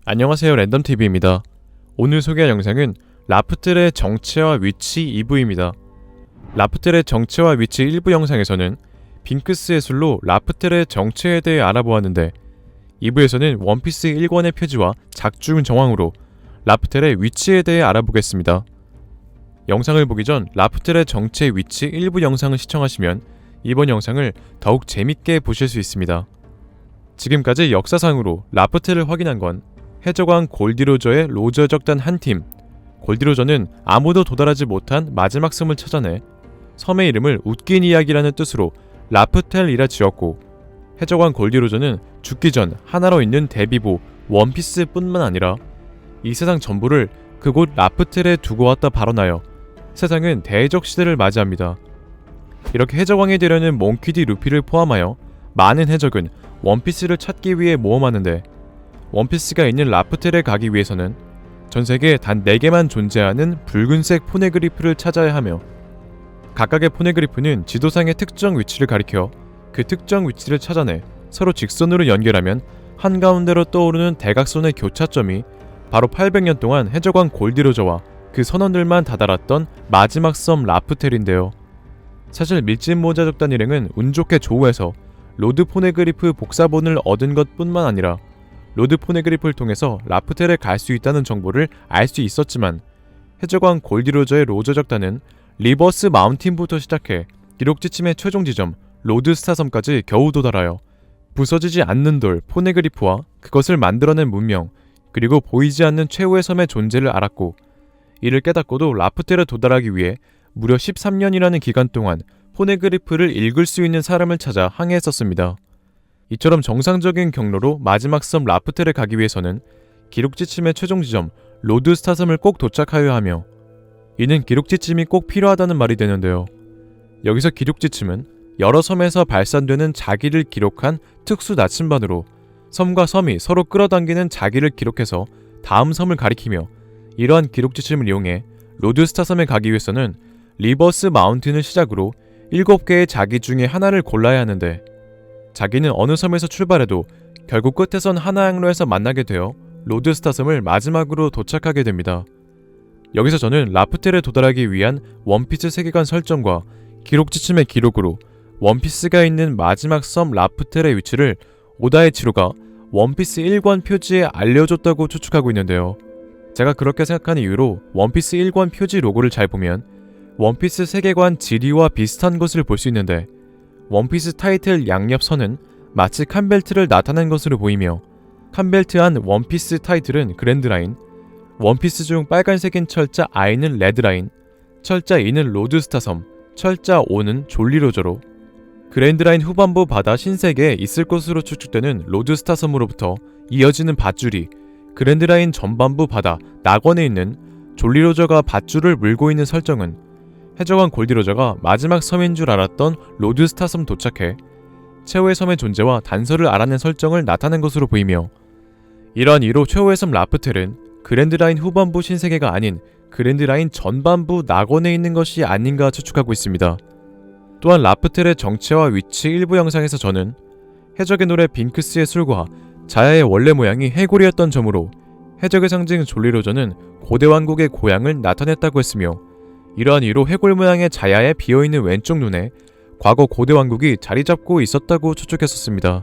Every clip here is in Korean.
안녕하세요, 랜덤TV입니다. 오늘 소개할 영상은 라프텔의 정체와 위치 2부입니다. 라프텔의 정체와 위치 1부 영상에서는 빙크스 예술로 라프텔의 정체에 대해 알아보았는데 2부에서는 원피스 1권의 표지와 작중 정황으로 라프텔의 위치에 대해 알아보겠습니다. 영상을 보기 전 라프텔의 정체 위치 1부 영상을 시청하시면 이번 영상을 더욱 재밌게 보실 수 있습니다. 지금까지 역사상으로 라프텔을 확인한 건 해적왕 골디로저의 로저적 단 한 팀, 골디로저는 아무도 도달하지 못한 마지막 섬을 찾아내 섬의 이름을 웃긴 이야기라는 뜻으로 라프텔이라 지었고, 해적왕 골디로저는 죽기 전 하나로 있는 대비보 원피스뿐만 아니라 이 세상 전부를 그곳 라프텔에 두고 왔다 발언하여 세상은 대적 시대를 맞이합니다. 이렇게 해적왕이 되려는 몽키디 루피를 포함하여 많은 해적은 원피스를 찾기 위해 모험하는데, 원피스가 있는 라프텔에 가기 위해서는 전세계에 단 4개만 존재하는 붉은색 포네그리프를 찾아야 하며, 각각의 포네그리프는 지도상의 특정 위치를 가리켜 그 특정 위치를 찾아내 서로 직선으로 연결하면 한가운데로 떠오르는 대각선의 교차점이 바로 800년 동안 해적왕 골디로저와 그 선원들만 다다랐던 마지막 섬 라프텔인데요. 사실 밀짚모자 적단 일행은 운 좋게 조우해서 로드 포네그리프 복사본을 얻은 것뿐만 아니라 로드 포네그리프를 통해서 라프텔에 갈 수 있다는 정보를 알 수 있었지만, 해적왕 골디로저의 로저 적단은 리버스 마운틴부터 시작해 기록 지침의 최종 지점 로드 스타섬까지 겨우 도달하여 부서지지 않는 돌 포네그리프와 그것을 만들어낸 문명, 그리고 보이지 않는 최후의 섬의 존재를 알았고, 이를 깨닫고도 라프텔에 도달하기 위해 무려 13년이라는 기간 동안 포네그리프를 읽을 수 있는 사람을 찾아 항해했었습니다. 이처럼 정상적인 경로로 마지막 섬 라프텔에 가기 위해서는 기록 지침의 최종 지점 로드 스타섬을 꼭 도착하여야 하며, 이는 기록 지침이 꼭 필요하다는 말이 되는데요. 여기서 기록 지침은 여러 섬에서 발산되는 자기를 기록한 특수 나침반으로 섬과 섬이 서로 끌어당기는 자기를 기록해서 다음 섬을 가리키며, 이러한 기록 지침을 이용해 로드 스타섬에 가기 위해서는 리버스 마운틴을 시작으로 7개의 자기 중에 하나를 골라야 하는데, 자기는 어느 섬에서 출발해도 결국 끝에선 하나 항로에서 만나게 되어 로드 스타섬을 마지막으로 도착하게 됩니다. 여기서 저는 라프텔에 도달하기 위한 원피스 세계관 설정과 기록 지침의 기록으로 원피스가 있는 마지막 섬 라프텔의 위치를 오다이치로가 원피스 1권 표지에 알려줬다고 추측하고 있는데요. 제가 그렇게 생각한 이유로 원피스 1권 표지 로고를 잘 보면 원피스 세계관 지리와 비슷한 것을 볼 수 있는데, 원피스 타이틀 양옆 선은 마치 칸벨트를 나타낸 것으로 보이며, 칸벨트 안 원피스 타이틀은 그랜드라인, 원피스 중 빨간색인 철자 I는 레드라인, 철자 E는 로드스타섬, 철자 O는 졸리로저로, 그랜드라인 후반부 바다 신세계에 있을 것으로 추측되는 로드스타섬으로부터 이어지는 밧줄이 그랜드라인 전반부 바다 낙원에 있는 졸리로저가 밧줄을 물고 있는 설정은 해적왕 골디로저가 마지막 섬인 줄 알았던 로드스타섬 도착해 최후의 섬의 존재와 단서를 알아낸 설정을 나타낸 것으로 보이며, 이러한 이유로 최후의 섬 라프텔은 그랜드라인 후반부 신세계가 아닌 그랜드라인 전반부 낙원에 있는 것이 아닌가 추측하고 있습니다. 또한 라프텔의 정체와 위치 일부 영상에서 저는 해적의 노래 빙크스의 술과 자야의 원래 모양이 해골이었던 점으로 해적의 상징 졸리로저는 고대 왕국의 고향을 나타냈다고 했으며, 이러한 이유로 해골 모양의 자야의 비어있는 왼쪽 눈에 과거 고대 왕국이 자리잡고 있었다고 추측했었습니다.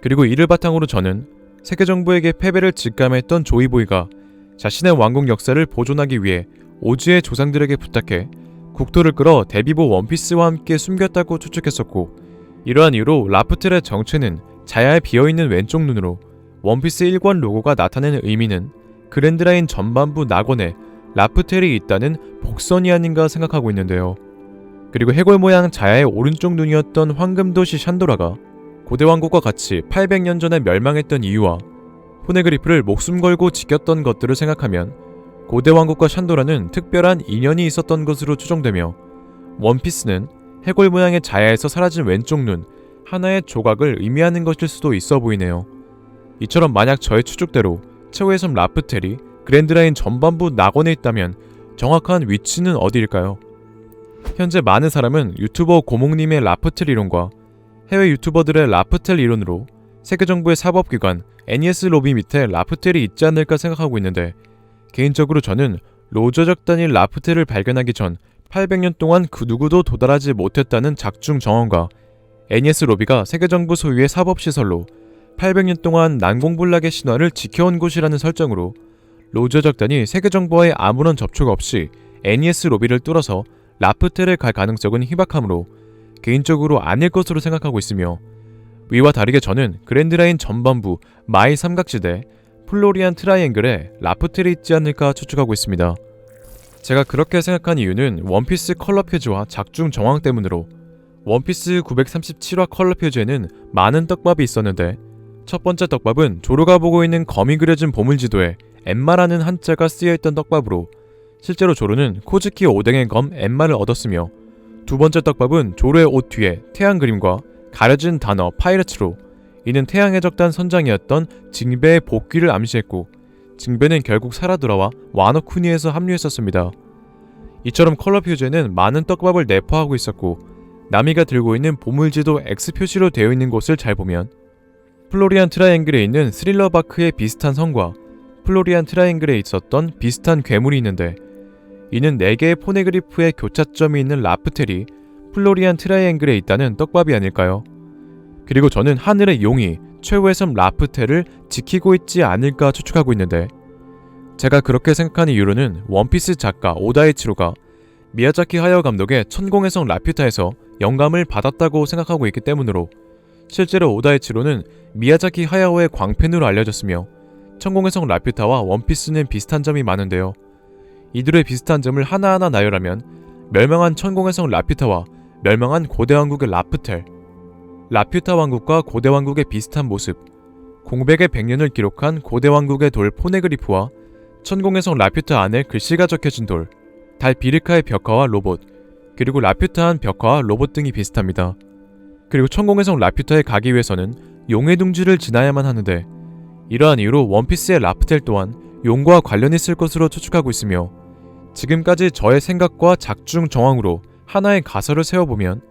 그리고 이를 바탕으로 저는 세계 정부에게 패배를 직감했던 조이보이가 자신의 왕국 역사를 보존하기 위해 오즈의 조상들에게 부탁해 국토를 끌어 대비보 원피스와 함께 숨겼다고 추측했었고, 이러한 이유로 라프텔의 정체는 자야의 비어있는 왼쪽 눈으로 원피스 1권 로고가 나타내는 의미는 그랜드라인 전반부 낙원에 라프텔이 있다는 복선이 아닌가 생각하고 있는데요. 그리고 해골 모양 자야의 오른쪽 눈이었던 황금도시 샨도라가 고대 왕국과 같이 800년 전에 멸망했던 이유와 포네그리프를 목숨 걸고 지켰던 것들을 생각하면 고대 왕국과 샨도라는 특별한 인연이 있었던 것으로 추정되며, 원피스는 해골 모양의 자야에서 사라진 왼쪽 눈 하나의 조각을 의미하는 것일 수도 있어 보이네요. 이처럼 만약 저의 추측대로 최후의 섬 라프텔이 그랜드라인 전반부 낙원에 있다면 정확한 위치는 어디일까요? 현재 많은 사람은 유튜버 고목님의 라프텔 이론과 해외 유튜버들의 라프텔 이론으로 세계정부의 사법기관 NES 로비 밑에 라프텔이 있지 않을까 생각하고 있는데, 개인적으로 저는 로저적 단일 라프텔을 발견하기 전 800년 동안 그 누구도 도달하지 못했다는 작중 정원과 NES 로비가 세계정부 소유의 사법시설로 800년 동안 난공불락의 신화를 지켜온 곳이라는 설정으로 로저적 단이 세계정부와의 아무런 접촉 없이 NES 로비를 뚫어서 라프텔에 갈 가능성은 희박하므로 개인적으로 아닐 것으로 생각하고 있으며, 위와 다르게 저는 그랜드라인 전반부 마이 삼각지대 플로리안 트라이앵글에 라프텔이 있지 않을까 추측하고 있습니다. 제가 그렇게 생각한 이유는 원피스 컬러 표지와 작중 정황 때문으로, 원피스 937화 컬러 표지에는 많은 떡밥이 있었는데, 첫 번째 떡밥은 조로가 보고 있는 검이 그려진 보물지도에 엠마라는 한자가 쓰여있던 떡밥으로 실제로 조로는 코즈키 오뎅의 검 엠마를 얻었으며, 두 번째 떡밥은 조로의 옷 뒤에 태양 그림과 가려진 단어 파이레츠로 이는 태양의 적단 선장이었던 징베의 복귀를 암시했고, 징베는 결국 살아 돌아와 와노쿠니에서 합류했었습니다. 이처럼 컬러 표지에는 많은 떡밥을 내포하고 있었고, 나미가 들고 있는 보물지도 X 표시로 되어 있는 곳을 잘 보면 플로리안 트라이앵글에 있는 스릴러바크의 비슷한 성과 플로리안 트라이앵글에 있었던 비슷한 괴물이 있는데, 이는 4개의 포네그리프의 교차점이 있는 라프텔이 플로리안 트라이앵글에 있다는 떡밥이 아닐까요? 그리고 저는 하늘의 용이 최후의 섬 라프텔을 지키고 있지 않을까 추측하고 있는데, 제가 그렇게 생각하는 이유로는 원피스 작가 오다이치로가 미야자키 하야오 감독의 천공의 성 라퓨타에서 영감을 받았다고 생각하고 있기 때문으로, 실제로 오다이치로는 미야자키 하야오의 광팬으로 알려졌으며 천공의 성 라퓨타와 원피스는 비슷한 점이 많은데요. 이들의 비슷한 점을 하나하나 나열하면 멸망한 천공의 성 라퓨타와 멸망한 고대 왕국의 라프텔, 라퓨타 왕국과 고대 왕국의 비슷한 모습, 공백의 100년을 기록한 고대 왕국의 돌 포네그리프와 천공의 성 라퓨타 안에 글씨가 적혀진 돌, 달 비르카의 벽화와 로봇, 그리고 라퓨타한 벽화와 로봇 등이 비슷합니다. 그리고 천공의 성 라퓨타에 가기 위해서는 용의 둥지를 지나야만 하는데, 이러한 이유로 원피스의 라프텔 또한 용과 관련이 있을 것으로 추측하고 있으며, 지금까지 저의 생각과 작중 정황으로 하나의 가설을 세워보면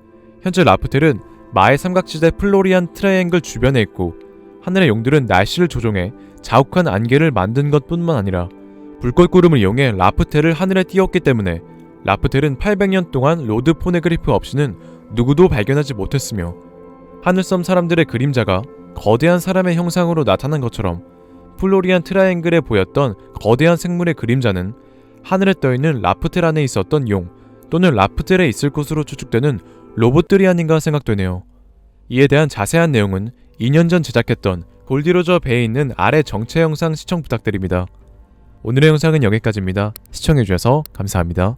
현재 라프텔은 마의 삼각지대 플로리안 트라이앵글 주변에 있고, 하늘의 용들은 날씨를 조종해 자욱한 안개를 만든 것뿐만 아니라 불꽃구름을 이용해 라프텔을 하늘에 띄웠기 때문에 라프텔은 800년 동안 로드 포네그리프 없이는 누구도 발견하지 못했으며, 하늘섬 사람들의 그림자가 거대한 사람의 형상으로 나타난 것처럼 플로리안 트라이앵글에 보였던 거대한 생물의 그림자는 하늘에 떠있는 라프텔 안에 있었던 용 또는 라프텔에 있을 것으로 추측되는 로봇들이 아닌가 생각되네요. 이에 대한 자세한 내용은 2년 전 제작했던 골디로저 배에 있는 아래 정체 영상 시청 부탁드립니다. 오늘의 영상은 여기까지입니다. 시청해주셔서 감사합니다.